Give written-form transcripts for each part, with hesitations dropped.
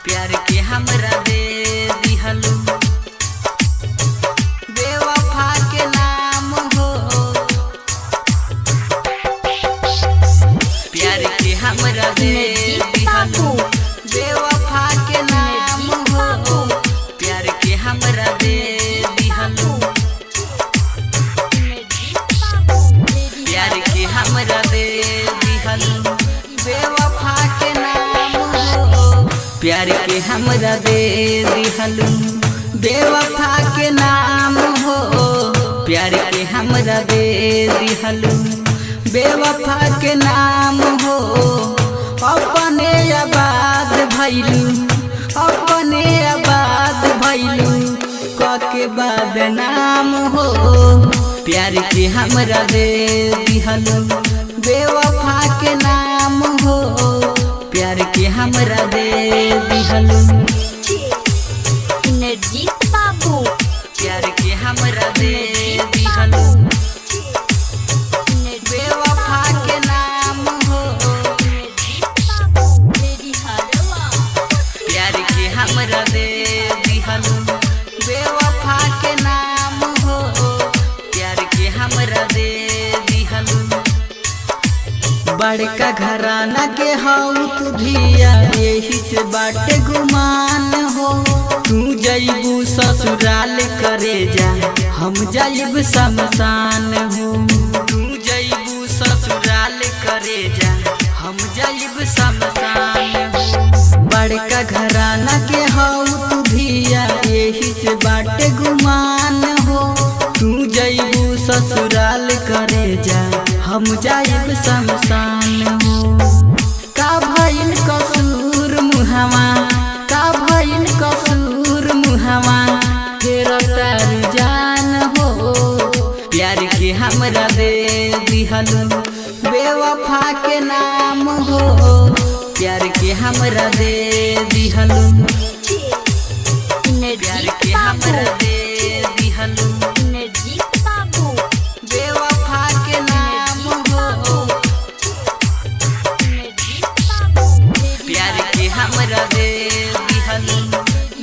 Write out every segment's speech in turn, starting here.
प्यार के हमरा दे दिहलू बेवफा के नाम हो। प्यार के हमरा दे दिहलू बेवफा के नाम हो। प्यार के हमरा दे दिहलू प्यार के हमरा दे दिहलू बेवफा के नाम हो। प्यार के हमरा दे दिहलू बेवफा के नाम हो। प्यार के हमरा दे दिहलू बेवफा के नाम हो। अपने आबाद भइलू अपने आबाद भइलू के बाद नाम हो। प्यार के हमरा दे दिहलू बेवफा के नाम हो। प्यार के हमरा दे दिहलू इनरजीत बाबू प्यार के हमरा दे दिहलू बेवफा के नाम हो। प्यार के हमरा दे दिहलू बेवफा के नाम हो। प्यार के हमरा दे दिहलू बड़का घराना के हऊ तू धिया यही से बाटे गुमान हो। तू जइबू ससुराल करे जा हम जइब शमशान हो। तू जइबू ससुराल करे जा हम जइब शमशान हो। बड़का घराना के हऊ तू धिया यही से बाटे गुमान हो। तू जइबू ससुराल करे जा हम जाइब शमशान हो। का भइल कसूर मुहवा का भइल कसूर मुहवा तेरा तार जान हो। प्यार के हमरा दे दिहलू बेवफा के नाम हो। प्यार के हमरा दे दिहलू प्यार के हमरा दे दिहलू इनरजीत बाबू बेवफा के नाम हो। प्यार के हमरा दे दिहलू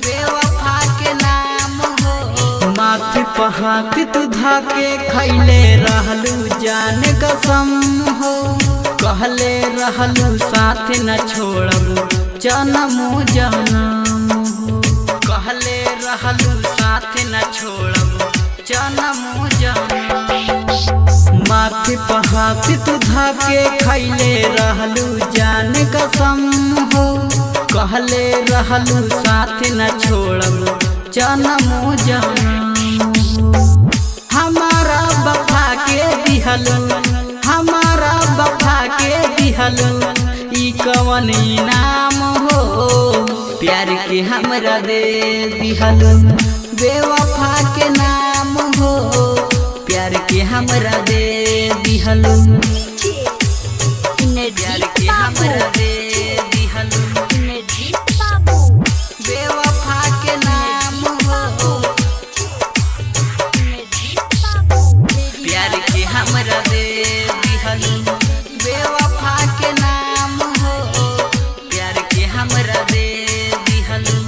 बेवफा के नाम हो। माथे पे हाथ तू धाके खैले रहलू जान कसम हो। कहले रहलू साथ न छोड़बू जनमो जनम हो। कहले रहलू साथ न छोड़बू जनमो जनम। माथे पे हाथ तू धाके खैले रहलू जान कसम हो। कहले रहलू साथ न छोड़बू जनमो जनम हो। हमारा वफा के दिहलू हमारा वफा के दिहलू ई कवन इनाम हो। प्यार के हमरा दे दिहलू बेवफा के नाम हो। प्यार के हमरा दे दिहलू प्यार के हमरा दे दिहलू इनरजीत बाबू बेवफा के नाम हो। प्यार के हमरा दे दिहलू बेवफा के नाम हो। प्यार के हमरा दे दिहलू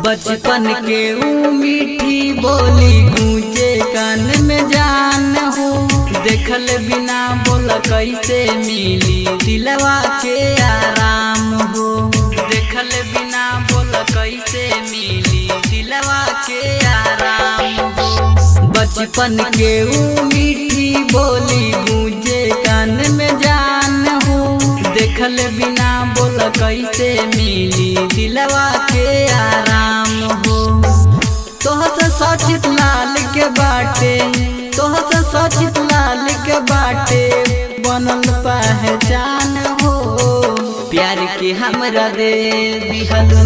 बचपन के ऊ मीठी बोली गूंजे कान में जान हो। देखल बिना बोल कैसे मिली दिलवा के आराम हो। देखल बिना बोल कैसे मिली दिलवा के आराम हो। बचपन के ऊ मीठी बोली गूंजे कान में जान हो। देखल बिना बोल कैसे मिली दिलवा के आराम हो। तोहसे सचित लाल के बाटे तोहसे सचित लाल के बाटे बनल पहचान हो। प्यार के हमरा दे दिहलू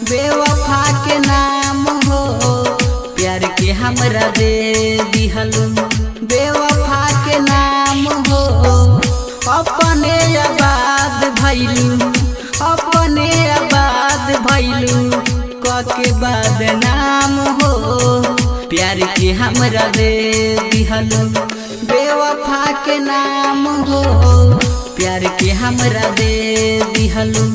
बेवफा के नाम हो। प्यार के हमरा दे दिहलू बेवफा के नाम हो। अपने आबाद भइलू अपने आबाद भइलू के बाद नाम हो। प्यार के हमरा दे दिहलू बेवफा के नाम हो। प्यार के हमरा दे दिहलू